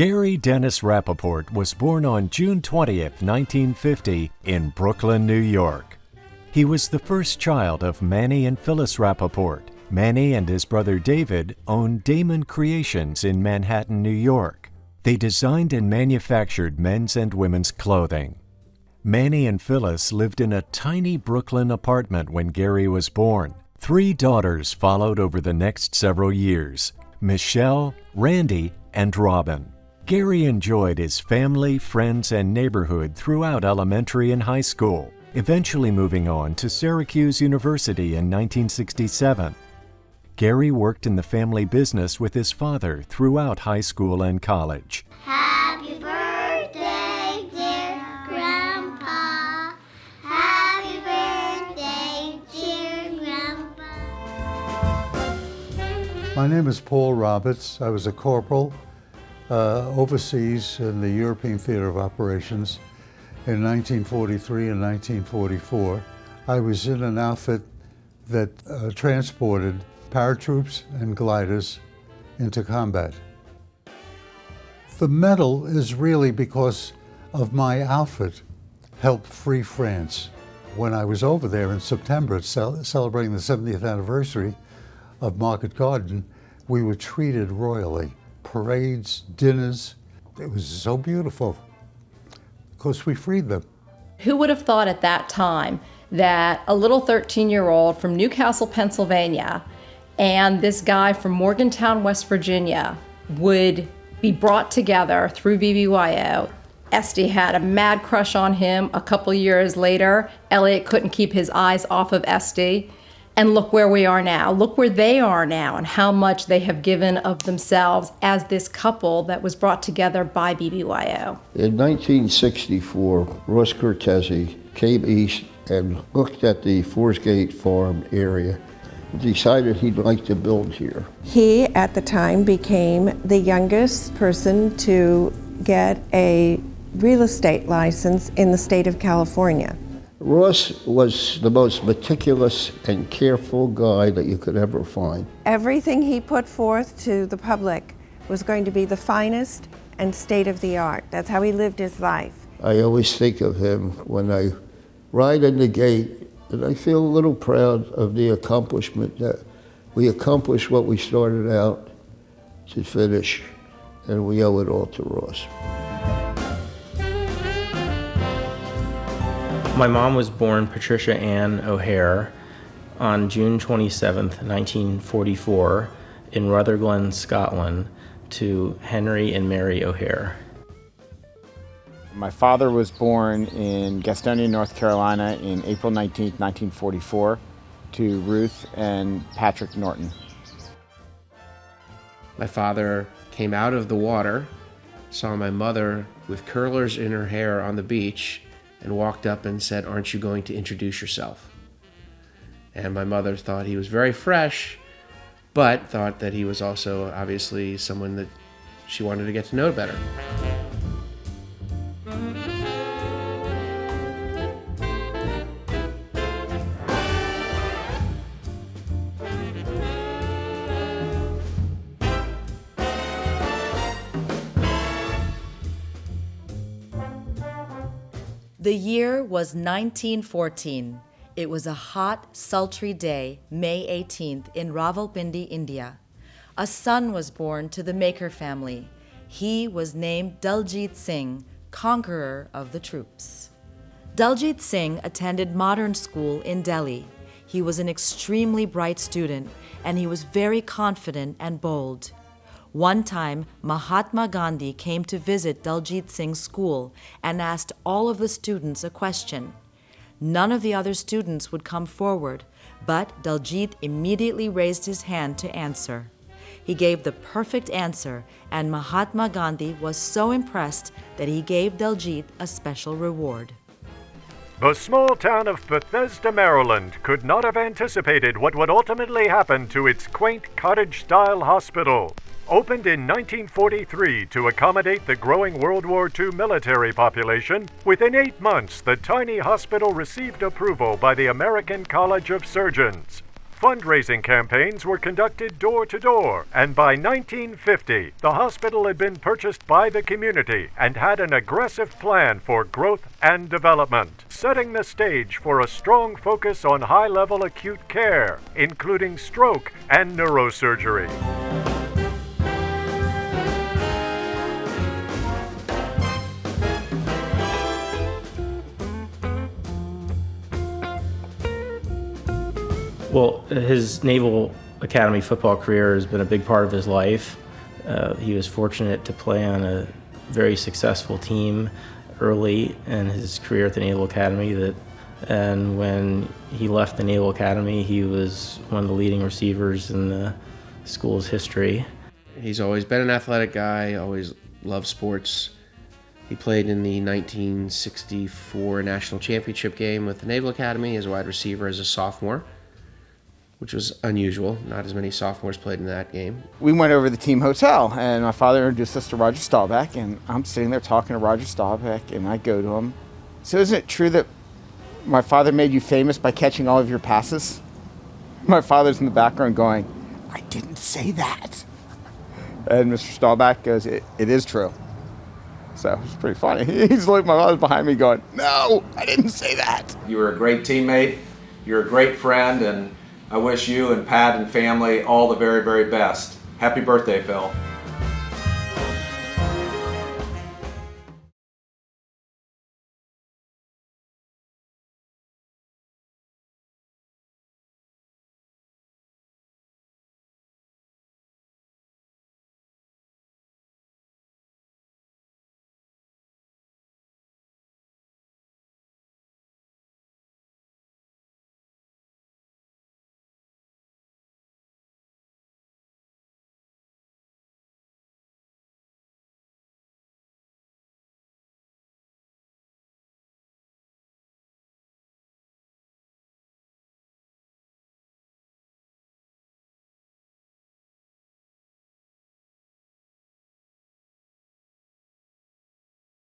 Gary Dennis Rappaport was born on June 20th, 1950 in Brooklyn, New York. He was the first child of Manny and Phyllis Rappaport. Manny and his brother David owned Damon Creations in Manhattan, New York. They designed and manufactured men's and women's clothing. Manny and Phyllis lived in a tiny Brooklyn apartment when Gary was born. 3 daughters followed over the next several years: Michelle, Randy, and Robin. Gary enjoyed his family, friends, and neighborhood throughout elementary and high school, eventually moving on to Syracuse University in 1967. Gary worked in the family business with his father throughout high school and college. Happy birthday, dear Grandpa. Happy birthday, dear Grandpa. My name is Paul Roberts. I was a corporal overseas in the European Theater of Operations in 1943 and 1944. I was in an outfit that transported paratroops and gliders into combat. The medal is really because of my outfit helped free France. When I was over there in September celebrating the 70th anniversary of Market Garden, we were treated royally. Parades, dinners, it was so beautiful because we freed them. Who would have thought at that time that a little 13-year-old from Newcastle, Pennsylvania, and this guy from Morgantown, West Virginia would be brought together through BBYO. Esty had a mad crush on him. A couple years later, Elliot couldn't keep his eyes off of Esty. And look where we are now. Look where they are now and how much they have given of themselves as this couple that was brought together by BBYO. In 1964, Ross Cortese came east and looked at the Forsgate Farm area, decided he'd like to build here. He, at the time, became the youngest person to get a real estate license in the state of California. Ross was the most meticulous and careful guy that you could ever find. Everything he put forth to the public was going to be the finest and state-of-the-art. That's how he lived his life. I always think of him when I ride in the gate, and I feel a little proud of the accomplishment that we accomplished what we started out to finish, and we owe it all to Ross. My mom was born Patricia Ann O'Hare on June 27, 1944, in Rutherglen, Scotland, to Henry and Mary O'Hare. My father was born in Gastonia, North Carolina in April 19, 1944, to Ruth and Patrick Norton. My father came out of the water, saw my mother with curlers in her hair on the beach, and walked up and said, "Aren't you going to introduce yourself?" And my mother thought he was very fresh, but thought that he was also obviously someone that she wanted to get to know better. The year was 1914. It was a hot, sultry day, May 18th, in Rawalpindi, India. A son was born to the Maker family. He was named Daljit Singh, conqueror of the troops. Daljit Singh attended modern school in Delhi. He was an extremely bright student, and he was very confident and bold. One time, Mahatma Gandhi came to visit Daljit Singh's school and asked all of the students a question. None of the other students would come forward, but Daljit immediately raised his hand to answer. He gave the perfect answer, and Mahatma Gandhi was so impressed that he gave Daljit a special reward. The small town of Bethesda, Maryland could not have anticipated what would ultimately happen to its quaint cottage-style hospital. Opened in 1943 to accommodate the growing World War II military population, within 8 months the tiny hospital received approval by the American College of Surgeons. Fundraising campaigns were conducted door to door, and by 1950, the hospital had been purchased by the community and had an aggressive plan for growth and development, setting the stage for a strong focus on high-level acute care, including stroke and neurosurgery. Well, his Naval Academy football career has been a big part of his life. He was fortunate to play on a very successful team early in his career at the Naval Academy, and when he left the Naval Academy, he was one of the leading receivers in the school's history. He's always been an athletic guy, always loved sports. He played in the 1964 National Championship game with the Naval Academy as a wide receiver as a sophomore, which was unusual. Not as many sophomores played in that game. We went over to the team hotel, and my father introduced us to Roger Staubach, and I'm sitting there talking to Roger Staubach, and I go to him. So isn't it true that my father made you famous by catching all of your passes? My father's in the background going, I didn't say that. And Mr. Staubach goes, it is true. So it's pretty funny. He's looking, my father's behind me going, no, I didn't say that. You were a great teammate, you're a great friend, and I wish you and Pat and family all the very, very best. Happy birthday, Phil.